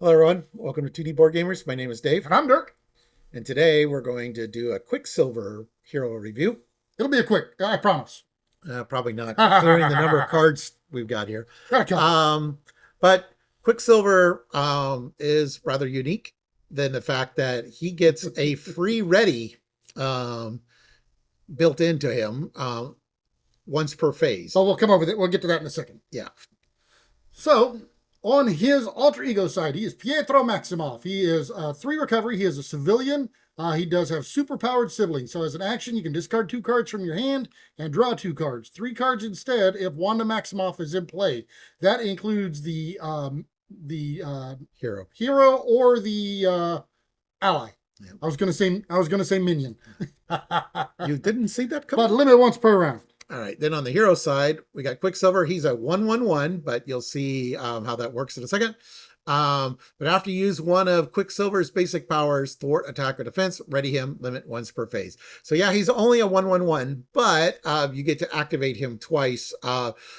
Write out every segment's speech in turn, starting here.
Hello, everyone. Welcome to 2D Board Gamers. My name is Dave, And I'm Dirk. and today we're going to do a Quicksilver Hero review. It'll be a quick, I promise. Probably not, considering the number of cards we've got here. Gotta kill. But Quicksilver is rather unique than the fact that he gets a free ready built into him once per phase. So we'll come over that. We'll get to that in a second. Yeah. So on his alter ego side, he is Pietro Maximoff. He is 3 recovery. He is a civilian. He does have super powered siblings. So as an action, you can discard 2 cards from your hand and draw 2 cards. 3 cards instead if Wanda Maximoff is in play. That includes the hero or the ally. Yeah. I was gonna say minion. You didn't see that coming? But limit once per round. All right. Then on the hero side, we got Quicksilver. He's a 1/1/1, but you'll see how that works in a second. But after you use one of Quicksilver's basic powers, thwart, attack, or defense, ready him, limit once per phase. So yeah, he's only a 1/1/1, but you get to activate him twice.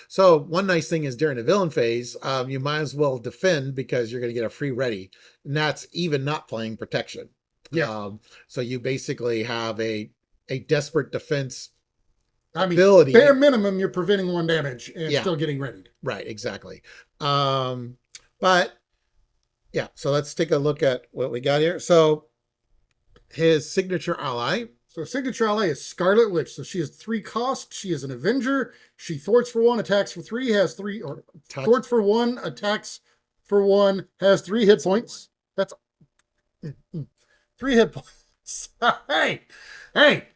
So one nice thing is during the villain phase, you might as well defend because you're going to get a free ready. And that's even not playing protection. Yeah. So you basically have a desperate defense ability. Bare minimum, you're preventing 1 damage and still getting readied. Right, exactly. But yeah, so let's take a look at what we got here. So his signature ally. So signature ally is Scarlet Witch. So she has 3 costs. She is an Avenger. She thwarts for 1, attacks for 3, has 3, or thwarts for 1, attacks for 1, has 3 hit points. That's 3 hit points. hey,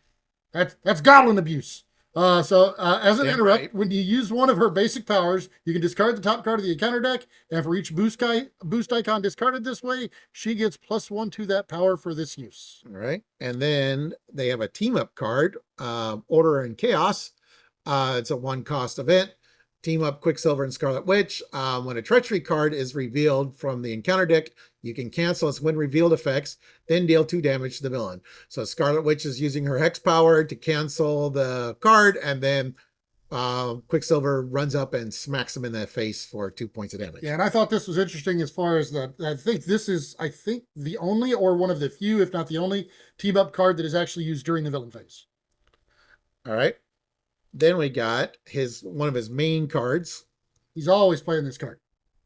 that's goblin abuse. As an interrupt, when you use one of her basic powers, you can discard the top card of the encounter deck, and for each boost icon discarded this way, she gets +1 to that power for this use. All right. And then they have a team-up card, Order and Chaos. It's a 1-cost event. Team up Quicksilver and Scarlet Witch. When a treachery card is revealed from the encounter deck, you can cancel its when revealed effects, then deal 2 damage to the villain. So Scarlet Witch is using her hex power to cancel the card, and then Quicksilver runs up and smacks him in the face for 2 points of damage. Yeah, and I thought this was interesting as far as that. I think this is, the only or one of the few, if not the only, team up card that is actually used during the villain phase. All right. Then we got one of his main cards. He's always playing this card.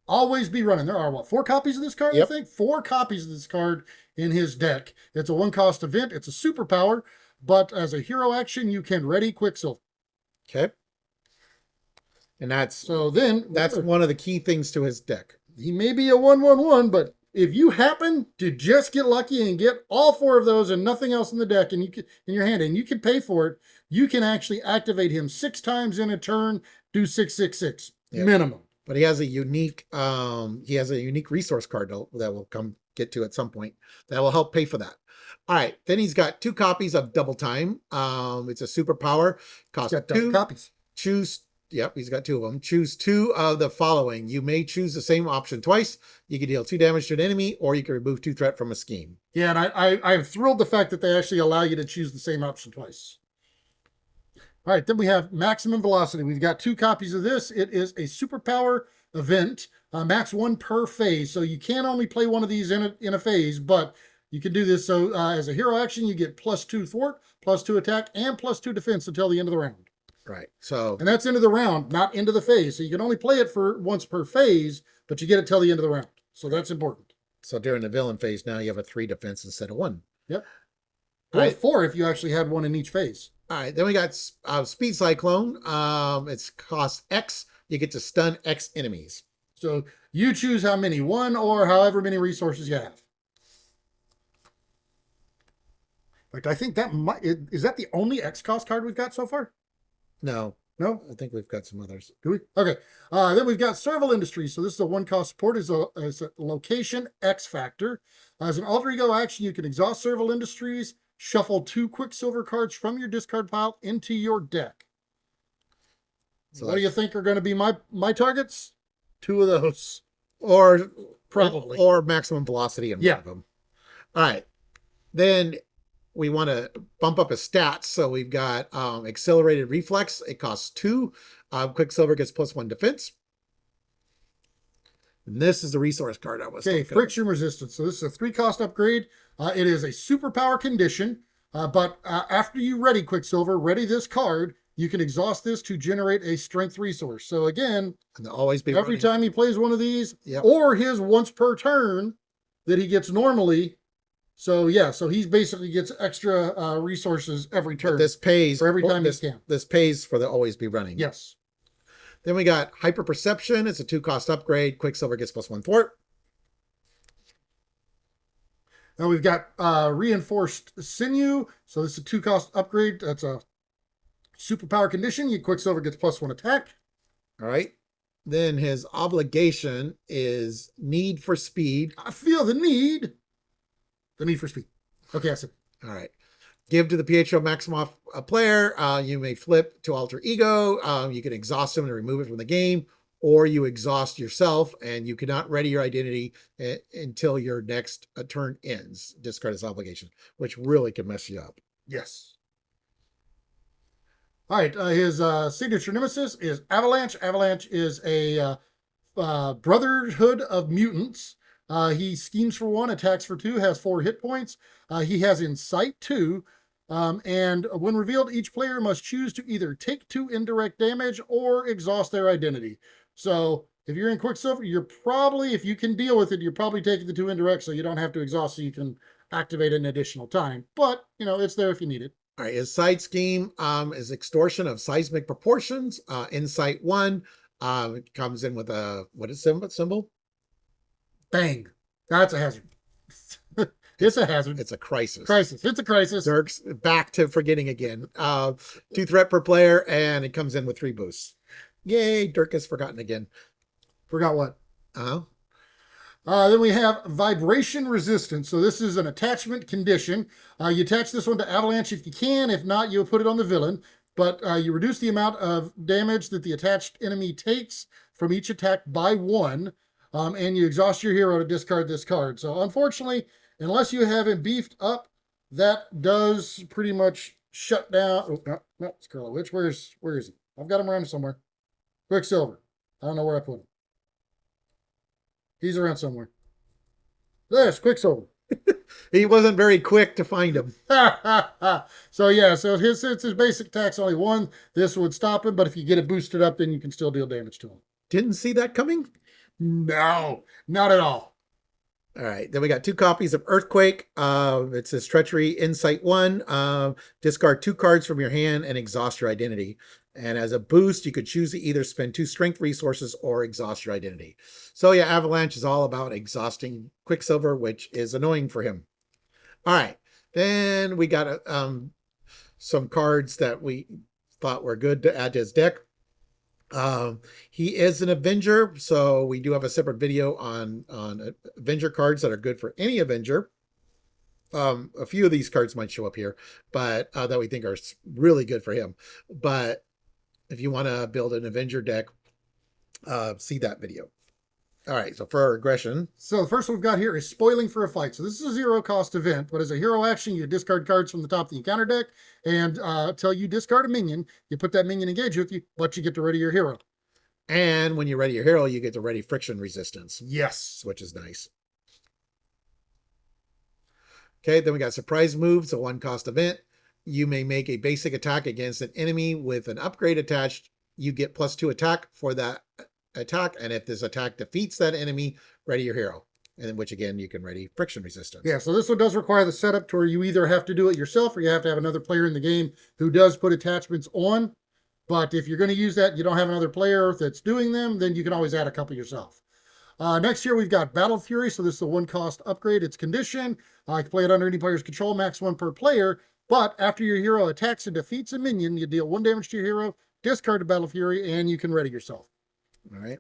Always be running. There are 4 copies of this card, yep. I think? 4 copies of this card in his deck. It's a 1-cost event. It's a superpower, but as a hero action, you can ready Quicksilver. Okay. And that's one of the key things to his deck. He may be a 1/1/1, but if you happen to just get lucky and get all 4 of those and nothing else in the deck and in your hand, and you can pay for it, you can actually activate him 6 times in a turn, do 666 minimum. But he has a unique resource card that we'll come get to at some point that will help pay for that. All right, then he's got 2 copies of Double Time. It's a superpower. Cost 2 copies. Yep, he's got 2 of them. Choose 2 of the following. You may choose the same option twice. You can deal 2 damage to an enemy, or you can remove 2 threat from a scheme. Yeah, and I'm thrilled the fact that they actually allow you to choose the same option twice. All right, then we have Maximum Velocity. We've got 2 copies of this. It is a superpower event, max 1 per phase. So you can only play one of these in a phase, but you can do this. So as a hero action, you get +2 thwart, +2 attack, and +2 defense until the end of the round. Right. So, and that's into the round, not into the phase. So you can only play it for once per phase, but you get it till the end of the round. So that's important. So during the villain phase, now you have a 3 defense instead of 1. Yep. Or 4 if you actually had 1 in each phase. All right. Then we got Speed Cyclone. It's cost X. You get to stun X enemies. So you choose how many, 1 or however many resources you have. In fact, I think is that the only X cost card we've got so far? No. No? I think we've got some others. Do we? Okay. Then we've got Serval Industries. So this is a 1-cost support. Is a location X factor. As an alter ego action, you can exhaust Serval Industries, shuffle 2 Quicksilver cards from your discard pile into your deck. So what do you think are going to be my targets? 2 of those. Or probably. Or Maximum Velocity in one of them. All right. Then we want to bump up his stats. So we've got Accelerated Reflex. It costs 2. Quicksilver gets +1 defense. And this is the resource card I was Okay, talking about. friction resistance. So this is a 3-cost upgrade. It is a superpower condition, but after you ready Quicksilver, ready this card, you can exhaust this to generate a strength resource. So again, And they'll always be every running. time he plays one of these, Yep. or his once per turn that he gets normally. So yeah, so he basically gets extra resources every turn. But this pays for every time this, he can. This pays for the always be running. Yes. Then we got hyper perception. It's a 2-cost upgrade. Quicksilver gets +1 thwart. Now we've got reinforced sinew. So this is a 2-cost upgrade. That's a superpower condition. You Quicksilver gets +1 attack. All right. Then his obligation is need for speed. I feel the need for speed. Okay, I said. All right. Give to the PHO Maximoff player. You may flip to alter ego. You can exhaust him and remove it from the game, or you exhaust yourself and you cannot ready your identity until your next turn ends. Discard his obligation, which really can mess you up. Yes. All right. His signature nemesis is Avalanche. Avalanche is a brotherhood of mutants. He schemes for 1, attacks for 2, has 4 hit points. He has Insight 2. And when revealed, each player must choose to either take 2 indirect damage or exhaust their identity. So if you're in Quicksilver, you're probably, if you can deal with it, you're probably taking the 2 indirect so you don't have to exhaust, so you can activate it an additional time. But, you know, it's there if you need it. All right. His side scheme is extortion of seismic proportions. Insight 1 it comes in with a, what is symbol? Bang. That's a hazard. It's a hazard. It's a crisis. It's a crisis. Dirk's back to forgetting again. 2 threat per player, and it comes in with 3 boosts. Yay, Dirk has forgotten again. Forgot what? Uh-huh. Then we have vibration resistance. So this is an attachment condition. You attach this one to Avalanche if you can. If not, you'll put it on the villain. But you reduce the amount of damage that the attached enemy takes from each attack by 1. And you exhaust your hero to discard this card. So unfortunately, unless you have him beefed up, that does pretty much shut down. Oh, no, Scarlet Witch. Where is he? I've got him around somewhere. Quicksilver. I don't know where I put him. He's around somewhere. There's Quicksilver. He wasn't very quick to find him. So yeah, so since his basic attack's only 1, this would stop him. But if you get it boosted up, then you can still deal damage to him. Didn't see that coming? No, not at all. All right. Then we got 2 copies of Earthquake. It says Treachery, Insight 1. Discard 2 cards from your hand and exhaust your identity. And as a boost, you could choose to either spend 2 strength resources or exhaust your identity. So yeah, Avalanche is all about exhausting Quicksilver, which is annoying for him. All right. Then we got some cards that we thought were good to add to his deck. He is an Avenger, so we do have a separate video on Avenger cards that are good for any Avenger. A few of these cards might show up here, but that we think are really good for him. But if you want to build an Avenger deck, see that video. All right, so for our aggression. So the first one we've got here is Spoiling for a Fight. So this is a 0-cost event, but as a hero action, you discard cards from the top of the encounter deck, and until you discard a minion, you put that minion engaged with you, but you get to ready your hero. And when you ready your hero, you get to ready friction resistance. Yes. Which is nice. Okay, then we got surprise moves, a 1-cost event. You may make a basic attack against an enemy with an upgrade attached. You get +2 attack for that attack, and if this attack defeats that enemy, ready your hero, and which again you can ready friction resistance. Yeah, so this one does require the setup to where you either have to do it yourself or you have to have another player in the game who does put attachments on. But if you're going to use that, you don't have another player that's doing them, then you can always add a couple yourself. Next here we've got Battle Fury. So this is a 1-cost upgrade. It's condition. You can play it under any player's control, max 1 per player. But after your hero attacks and defeats a minion, you deal 1 damage to your hero, discard a Battle Fury, and you can ready yourself. All right.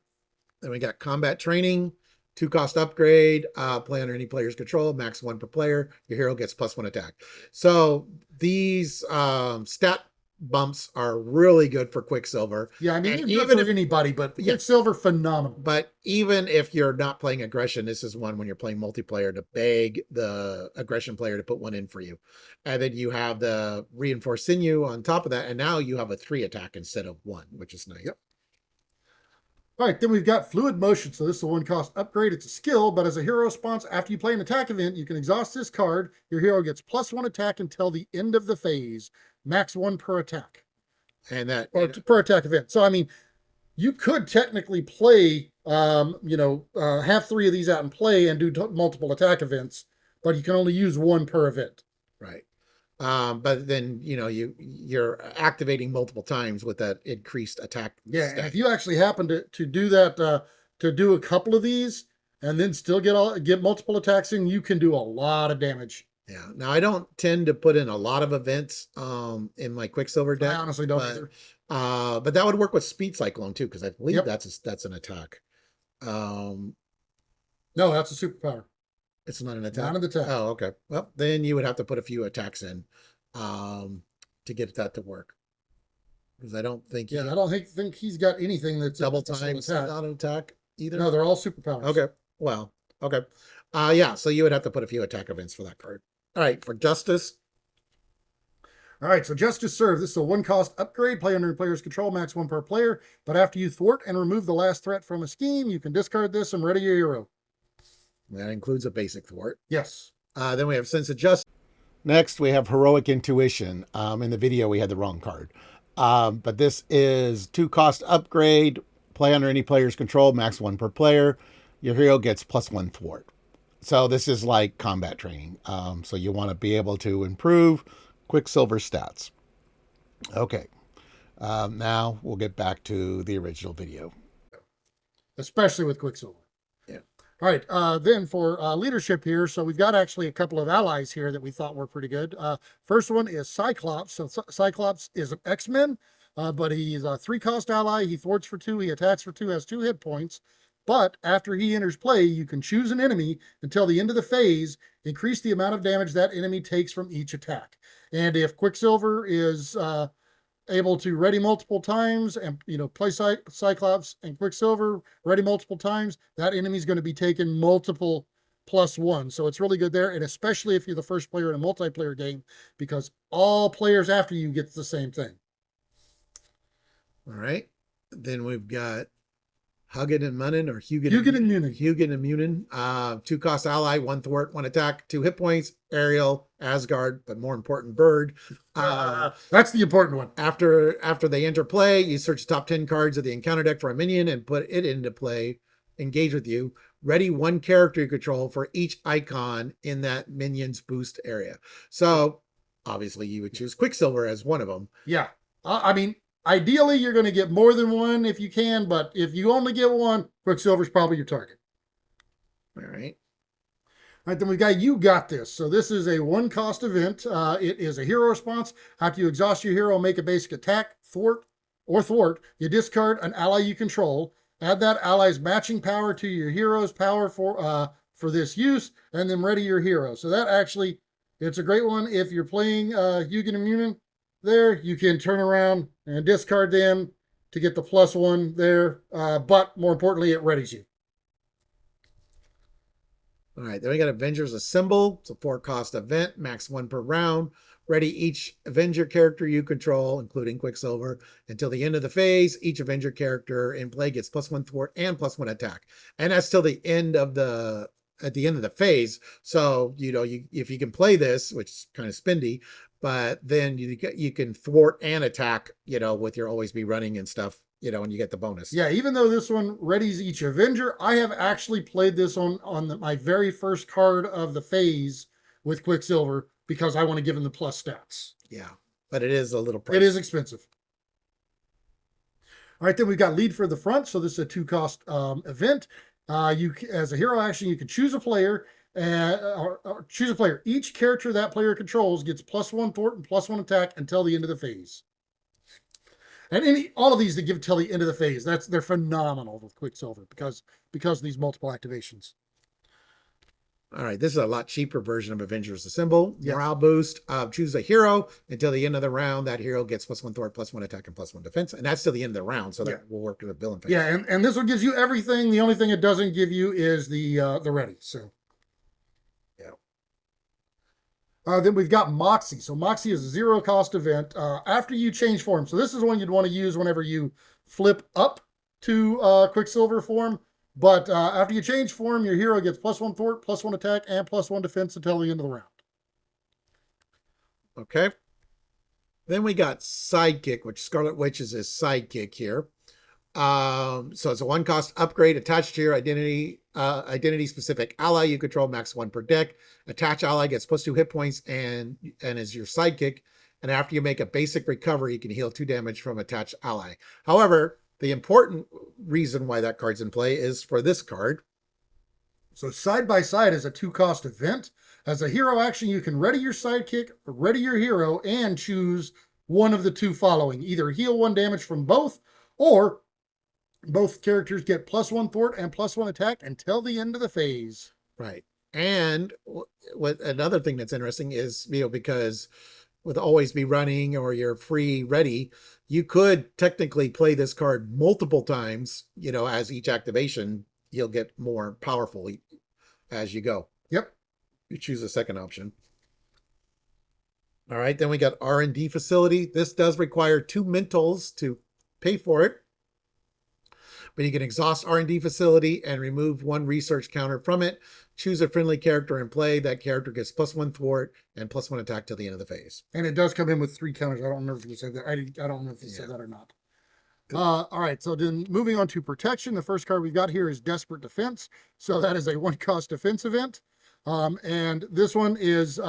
Then we got combat training, 2-cost upgrade, play under any player's control, max 1 per player. Your hero gets +1 attack. So these stat bumps are really good for Quicksilver. Yeah, I mean, even if anybody, but Quicksilver, phenomenal. But even if you're not playing aggression, this is one when you're playing multiplayer to beg the aggression player to put 1 in for you. And then you have the reinforced sinew on top of that. And now you have a 3 attack instead of 1, which is nice. Yep. All right, then we've got Fluid Motion. So this is a 1-cost upgrade. It's a skill, but as a hero response, after you play an attack event, you can exhaust this card. Your hero gets +1 attack until the end of the phase, max 1 per attack. And that Or per attack event. So I mean, you could technically play, have 3 of these out and play and do multiple attack events, but you can only use 1 per event. right. But then you're activating multiple times with that increased attack. Yeah, stat. and if you actually happen to do that, to do a couple of these and then still get multiple attacks in, you can do a lot of damage. Yeah. Now I don't tend to put in a lot of events in my Quicksilver deck. I honestly don't but, either. But that would work with Speed Cyclone too, because I believe Yep. that's an attack. No, that's a superpower. It's not an attack. Not an attack. Oh, okay. Well, then you would have to put a few attacks in to get that to work. Because I don't think Yeah, I don't think he's got anything that's double that's an times attack. not an attack either. No, they're all superpowers. Okay. Well, okay. Yeah, so you would have to put a few attack events for that card. All right, for Justice. All right, so Justice Serve. This is a 1-cost upgrade. Play under your player's control, max 1 per player. But after you thwart and remove the last threat from a scheme, you can discard this and ready your hero. That includes a basic thwart. Yes. Then we have Sense of Justice. Next, we have Heroic Intuition. In the video, we had the wrong card. But this is 2-cost upgrade. Play under any player's control, max 1 per player. Your hero gets +1 thwart. So this is like combat training. So you want to be able to improve Quicksilver stats. Okay. Now we'll get back to the original video. Especially with Quicksilver. Yeah. All right, then for leadership here, so we've got actually a couple of allies here that we thought were pretty good. First one is Cyclops. So Cyclops is an X-Men, but he's a 3-cost ally. He thwarts for 2, he attacks for 2, has 2 hit points. But after he enters play, you can choose an enemy until the end of the phase, increase the amount of damage that enemy takes from each attack. And if Quicksilver is able to ready multiple times and play Cyclops and Quicksilver ready multiple times, that enemy's going to be taking multiple +1. So it's really good there, and especially if you're the first player in a multiplayer game, because all players after you get the same thing. All right. Then we've got Hugin and Munin, or Hugin and Munin. Hugin and Munin. 2-cost ally, 1 thwart, 1 attack, 2 hit points, Ariel, Asgard, but more important, Bird. That's the important one. After they enter play, you search the top 10 cards of the encounter deck for a minion and put it into play. Engage with you. Ready 1 character you control for each icon in that minion's boost area. So obviously you would choose Quicksilver as one of them. Yeah. I mean, ideally, you're going to get more than 1 if you can, but if you only get 1, Quicksilver's probably your target. All right. All right, then we've got You Got This. So this is a 1-cost event. It is a hero response. After you exhaust your hero, make a basic attack, thwart, you discard an ally you control. Add that ally's matching power to your hero's power for this use, and then ready your hero. So that actually, it's a great one. If you're playing Hugin and Munin, there, you can turn around and discard them to get the +1 there. But more importantly, it readies you. All right. Then we got Avengers Assemble. It's a 4-cost event, max 1 per round. Ready each Avenger character you control, including Quicksilver, until the end of the phase. Each Avenger character in play gets +1 thwart and +1 attack. And that's till the end of the phase. So, if you can play this, which is kind of spendy, but then you can thwart and attack, with your always be running and stuff, and you get the bonus. Yeah, even though this one readies each Avenger, I have actually played this on my very first card of the phase with Quicksilver because I want to give him the plus stats. Yeah, but it is a little pricey. It is expensive. All right, then we've got Lead for the Front. So this is a 2-cost event. You, as a hero action, you can choose a player. Or choose a player. Each character that player controls gets +1 thwart and +1 attack until the end of the phase. And all of these that give till the end of the phase, they're phenomenal with Quicksilver because of these multiple activations. All right, this is a lot cheaper version of Avengers Assemble. Yes. Morale boost. Choose a hero until the end of the round. That hero gets +1 thwart, +1 attack, and +1 defense, and that's till the end of the round. So that will work with the villain phase. Yeah, and this one gives you everything. The only thing it doesn't give you is the ready. So. Then we've got Moxie. So Moxie is a 0-cost event. After you change form, so this is one you'd want to use whenever you flip up to Quicksilver form. But after you change form, your hero gets +1 thwart, +1 attack, and +1 defense until the end of the round. Okay. Then we got Sidekick, which Scarlet Witch is his sidekick here. So it's a 1-cost upgrade attached to your identity specific ally you control, max 1 per deck. Attached ally gets +2 hit points and is your sidekick. And after you make a basic recovery, you can heal 2 damage from attached ally. However, the important reason why that card's in play is for this card. So side by side is a 2-cost event. As a hero action, you can ready your sidekick, ready your hero, and choose one of the two following. Either heal 1 damage from both, or both characters get +1 thwart and +1 attack until the end of the phase. Right. And what another thing that's interesting is, because with always be running or your free ready, you could technically play this card multiple times, as each activation, you'll get more powerful as you go. Yep. You choose a second option. All right. Then we got R&D facility. This does require 2 mentals to pay for it. But you can exhaust R&D facility and remove 1 research counter from it. Choose a friendly character and play. That character gets +1 thwart and +1 attack till the end of the phase. And it does come in with 3 counters. I don't remember if you said that. I don't know if you said that or not. All right, so then moving on to protection, the first card we've got here is Desperate Defense. So that is a 1-cost defense event. And this one is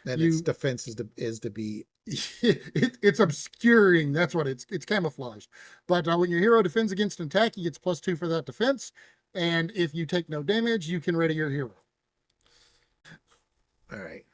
its defense is to be it's obscuring. That's what it's camouflage. But when your hero defends against an attack, he gets +2 for that defense. And if you take no damage, you can ready your hero. All right.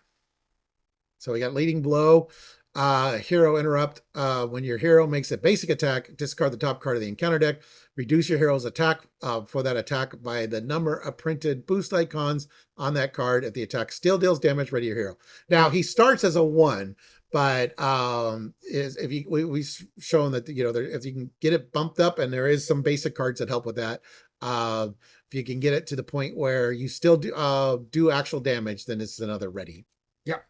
So we got Leading Blow. Hero Interrupt. When your hero makes a basic attack, discard the top card of the encounter deck. Reduce your hero's attack for that attack by the number of printed boost icons on that card. If the attack still deals damage, ready your hero. Now, he starts as a 1, but we've shown that if you can get it bumped up, and there is some basic cards that help with that. If you can get it to the point where you still do actual damage, then it's another ready. Yeah.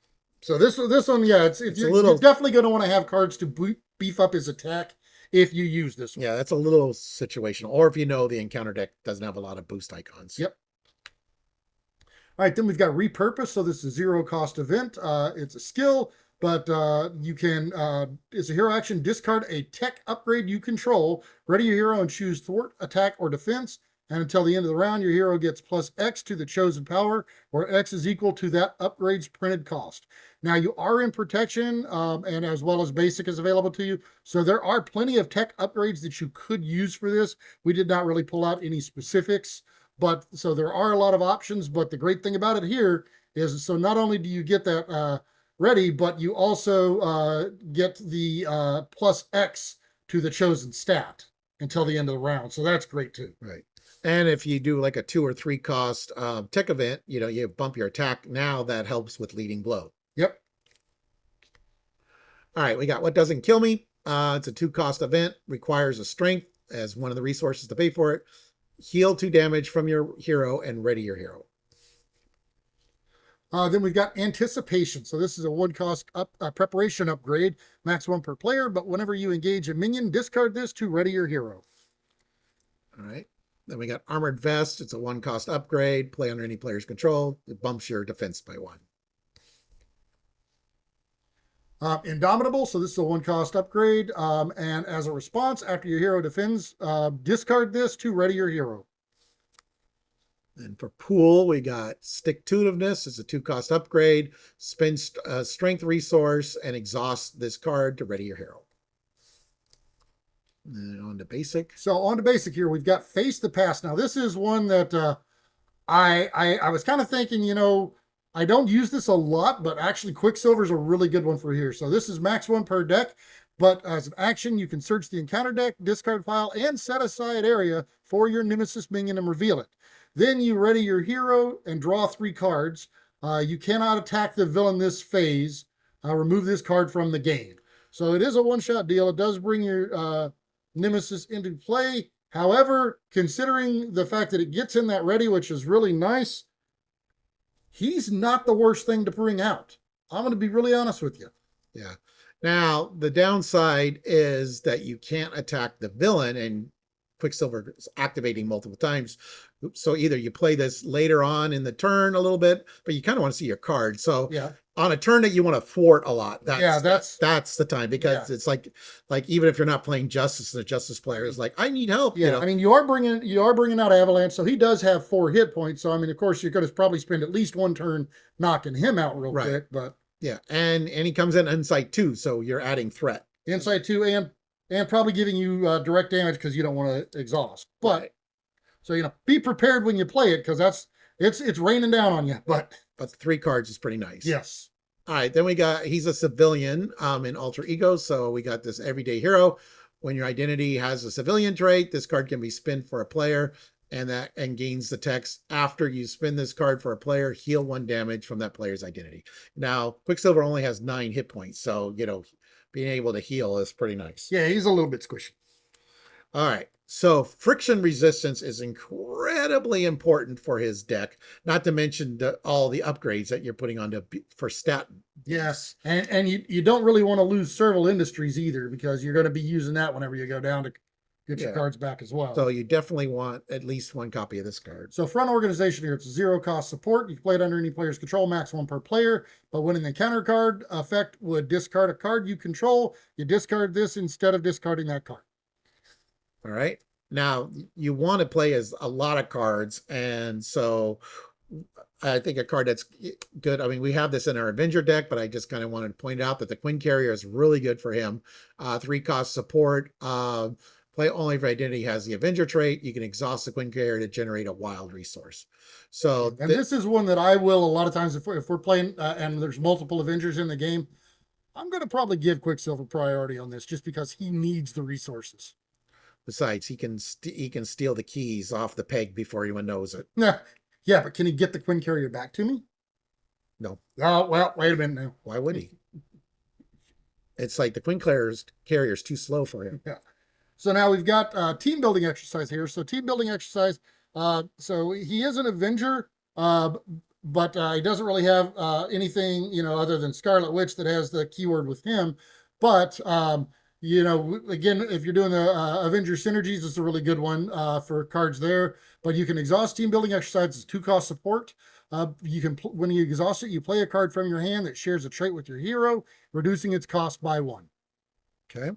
So this one, yeah, you're definitely going to want to have cards to beef up his attack if you use this one. Yeah, that's a little situational. Or if the encounter deck doesn't have a lot of boost icons. Yep. All right, then we've got Repurpose. So this is a 0-cost event. It's a skill, but you can, it's a hero action, discard a tech upgrade you control, ready your hero and choose thwart, attack, or defense. And until the end of the round, your hero gets +X to the chosen power, where X is equal to that upgrade's printed cost. Now, you are in protection, and as well as basic is available to you. So there are plenty of tech upgrades that you could use for this. We did not really pull out any specifics, but so there are a lot of options. But the great thing about it here is, so not only do you get that ready, but you also get the +X to the chosen stat until the end of the round. So that's great too. Right. And if you do like a 2 or 3 cost tech event, you bump your attack. Now that helps with Leading Blow. Yep. All right, we got What Doesn't Kill Me. It's a 2-cost event, requires a strength as one of the resources to pay for it. Heal 2 damage from your hero and ready your hero. Then we've got Anticipation. So this is a 1-cost preparation upgrade, max 1 per player. But whenever you engage a minion, discard this to ready your hero. All right. Then we got Armored Vest. It's a 1-cost upgrade. Play under any player's control. It bumps your defense by 1. Indomitable. So this is a 1-cost upgrade. And as a response, after your hero defends, discard this to ready your hero. And for Pool, we got Stick-to-itiveness. It's a 2-cost upgrade. Spend strength resource and exhaust this card to ready your hero. And on to basic. So on to basic here, we've got Face the Past. Now this is one that I was kind of thinking, I don't use this a lot, but actually Quicksilver is a really good one for here. So this is max 1 per deck, but as an action, you can search the encounter deck, discard file, and set aside area for your Nemesis minion and reveal it. Then you ready your hero and draw 3 cards. You cannot attack the villain this phase. Remove this card from the game. So it is a 1-shot deal. It does bring your Nemesis into play. However, considering the fact that it gets in that ready, which is really nice, he's not the worst thing to bring out. I'm going to be really honest with you. Yeah. Now, the downside is that you can't attack the villain, and Quicksilver is activating multiple times. So either you play this later on in the turn a little bit, but you kind of want to see your card. So Yeah. on a turn that you want to thwart a lot, that's the time, because it's like even if you're not playing Justice, the Justice player is like, I need help. Yeah, I mean, you are bringing out Avalanche, so he does have 4 hit points. So I mean, of course, you're going to probably spend at least one turn knocking him out real quick. But yeah, and he comes in Insight too, so you're adding threat. Insight 2 and probably giving you direct damage because you don't want to exhaust. But so be prepared when you play it, because it's raining down on you. But the 3 cards is pretty nice. Yes. All right, then he's a civilian in Alter Ego, so we got this everyday hero. When your identity has a civilian trait, this card can be spent for a player, and gains the text, after you spin this card for a player, heal 1 damage from that player's identity. Now, Quicksilver only has 9 hit points, so being able to heal is pretty nice. Yeah, he's a little bit squishy. All right. So friction resistance is incredibly important for his deck, not to mention all the upgrades that you're putting on for stat. Yes. And you don't really want to lose Serval Industries either, because you're going to be using that whenever you go down to get your cards back as well. So you definitely want at least 1 copy of this card. So front organization here, it's a 0 cost support. You can play it under any player's control, max 1 per player. But when an encounter card effect would discard a card you control, you discard this instead of discarding that card. All right. Now you want to play as a lot of cards, and so I think a card that's good. I mean, we have this in our Avenger deck, but I just kind of wanted to point out that the Quinn Carrier is really good for him. 3 cost support. Play only if identity has the Avenger trait. You can exhaust the Quinn Carrier to generate a wild resource. So and this is one that I will a lot of times if we're playing and there's multiple Avengers in the game, I'm going to probably give Quicksilver priority on this just because he needs the resources. Besides, he can steal the keys off the peg before anyone knows it. Yeah, but can he get the Quinn Carrier back to me? No. Oh, well, wait a minute now. Why would he? It's like the Quinn Carrier is too slow for him. Yeah. So now we've got team building exercise here. So team building exercise. So he is an Avenger, but he doesn't really have anything, other than Scarlet Witch that has the keyword with him. But again, if you're doing the Avenger synergies, it's a really good one for cards there. But you can exhaust team building exercises, 2 cost support. You can when you exhaust it, you play a card from your hand that shares a trait with your hero, reducing its cost by 1. Okay.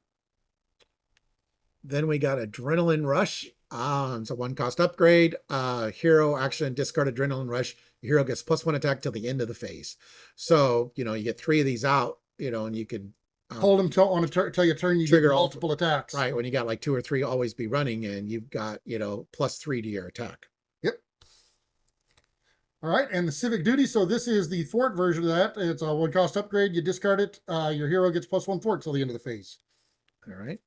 Then we got Adrenaline Rush. It's a 1 cost upgrade. Hero action, discard Adrenaline Rush. Your hero gets +1 attack till the end of the phase. So, you get 3 of these out, and you could hold them till you turn, you trigger multiple attacks. Right. When you got like 2 or 3 always be running, and you've got, +3 to your attack. Yep. All right. And the Civic Duty. So this is the thwart version of that. It's a 1 cost upgrade. You discard it. Your hero gets +1 thwart till the end of the phase. All right.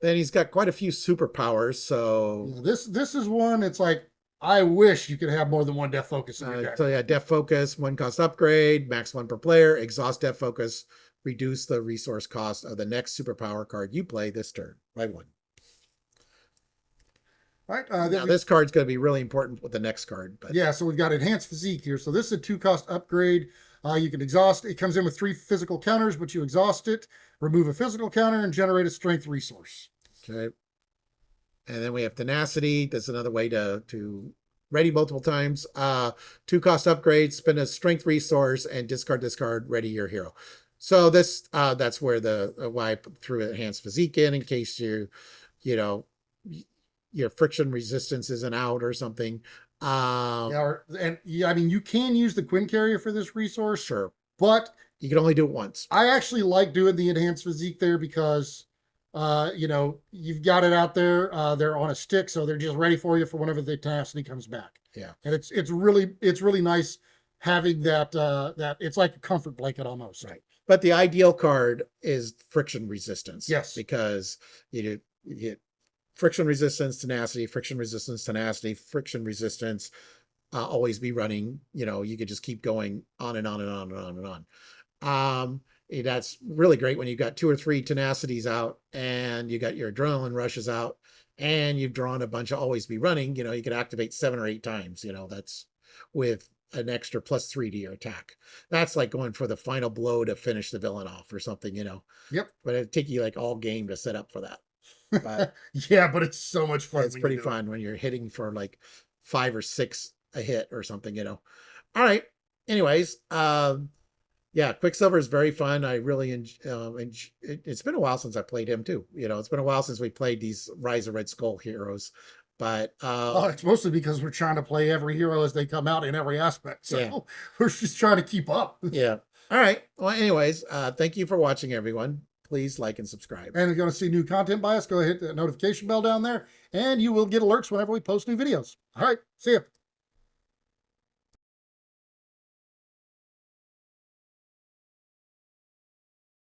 Then he's got quite a few superpowers. So this is one. It's like, I wish you could have more than 1 Death Focus in your deck. So yeah, Death Focus, 1 cost upgrade, max 1 per player, exhaust Death Focus, reduce the resource cost of the next superpower card you play this turn by 1. All right. Now this card's going to be really important with the next card. But yeah, so we've got Enhanced Physique here. So this is a 2 cost upgrade. You can exhaust. It comes in with 3 physical counters, but you exhaust it, remove a physical counter, and generate a strength resource. Okay. And then we have Tenacity. That's another way to ready multiple times. 2 cost upgrades, spend a strength resource, and discard, ready your hero. So this that's where why I threw Enhanced Physique in case your friction resistance isn't out or something. I mean, you can use the Quinn Carrier for this resource. Sure. But you can only do it once. I actually like doing the Enhanced Physique there because you've got it out there. They're on a stick, so they're just ready for you for whenever the tenacity comes back. Yeah. And it's really nice having that it's like a comfort blanket almost. Right. But the ideal card is friction resistance. Yes. Because you get friction resistance, tenacity, friction resistance, tenacity, friction resistance, always be running. You could just keep going on and on and on and on and on. That's really great when you've got 2 or 3 tenacities out and you got your adrenaline rushes out and you've drawn a bunch of always be running. You could activate 7 or 8 times. That's with an extra +3 to your attack. That's like going for the final blow to finish the villain off or something. Yep. But it'd take you like all game to set up for that. but Yeah, but it's so much fun. it's when you pretty do it. fun when you're hitting for like 5 or 6 a hit or something, you know. All right. Anyways, yeah, Quicksilver is very fun. I really it's been a while since I played him too. You know, it's been a while since we played these Rise of Red Skull heroes, but Oh, it's mostly because we're trying to play every hero as they come out in every aspect. So yeah, we're just trying to keep up. yeah. All right. Well, anyways, thank you for watching, everyone. Please like and subscribe. And if you want to see new content by us, go ahead and hit the notification bell down there, and you will get alerts whenever we post new videos. All right, see ya.